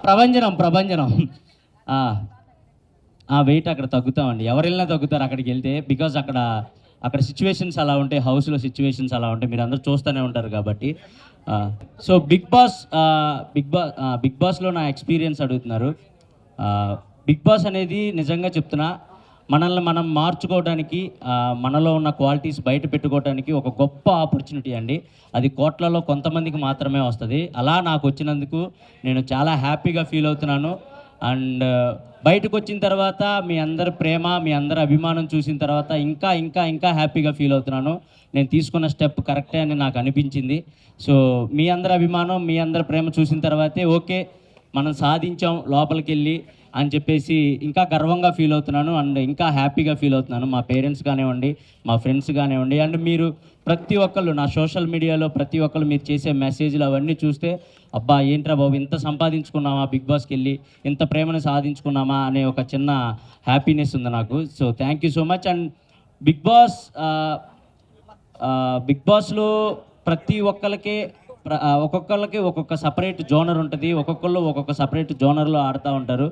ప్రభంజనం ప్రభంజనం. వెయిట్ అక్కడ తగ్గుతామండి, ఎవరు వెళ్ళినా తగ్గుతారు అక్కడికి వెళ్తే. బికాజ్ అక్కడ సిచ్యువేషన్స్ అలా ఉంటాయి, హౌస్లో సిచ్యువేషన్స్ అలా ఉంటాయి, మీరు అందరూ చూస్తూనే ఉంటారు కాబట్టి. సో బిగ్ బాస్లో నా ఎక్స్పీరియన్స్ అడుగుతున్నారు. బిగ్ బాస్ అనేది నిజంగా చెప్తున్నా, మనల్ని మనం మార్చుకోవడానికి, మనలో ఉన్న క్వాలిటీస్ బయట పెట్టుకోవడానికి ఒక గొప్ప ఆపర్చునిటీ అండి. అది కోట్లలో కొంతమందికి మాత్రమే వస్తుంది. అలా నాకు వచ్చినందుకు నేను చాలా హ్యాపీగా ఫీల్ అవుతున్నాను. అండ్ బయటకు వచ్చిన తర్వాత మీ అందరి ప్రేమ, మీ అందరి అభిమానం చూసిన తర్వాత ఇంకా ఇంకా ఇంకా హ్యాపీగా ఫీల్ అవుతున్నాను. నేను తీసుకున్న స్టెప్ కరెక్టే అని నాకు అనిపించింది. సో మీ అందరి అభిమానం, మీ అందరి ప్రేమ చూసిన తర్వాతే ఓకే మనం సాధించాం లోపలికి వెళ్ళి అని చెప్పేసి ఇంకా గర్వంగా ఫీల్ అవుతున్నాను. అండ్ ఇంకా హ్యాపీగా ఫీల్ అవుతున్నాను. మా పేరెంట్స్ కానివ్వండి, మా ఫ్రెండ్స్ కానివ్వండి, అండ్ మీరు ప్రతి ఒక్కళ్ళు నా సోషల్ మీడియాలో ప్రతి ఒక్కళ్ళు మీరు చేసే మెసేజ్లు అవన్నీ చూస్తే అబ్బా ఏంట్రా బాబు ఇంత సంపాదించుకున్నామా, బిగ్ బాస్కి వెళ్ళి ఇంత ప్రేమను సాధించుకున్నామా అనే ఒక చిన్న హ్యాపీనెస్ ఉంది నాకు. So thank you so much. And Bigg Boss Bigg బాస్లో ప్రతి ఒక్కరికి ఒక్కొక్కళ్ళకి ఒక్కొక్క సపరేట్ జోనర్ ఉంటుంది, ఒక్కొక్కళ్ళు ఒక్కొక్క సపరేట్ జోనర్లో ఆడుతూ ఉంటారు.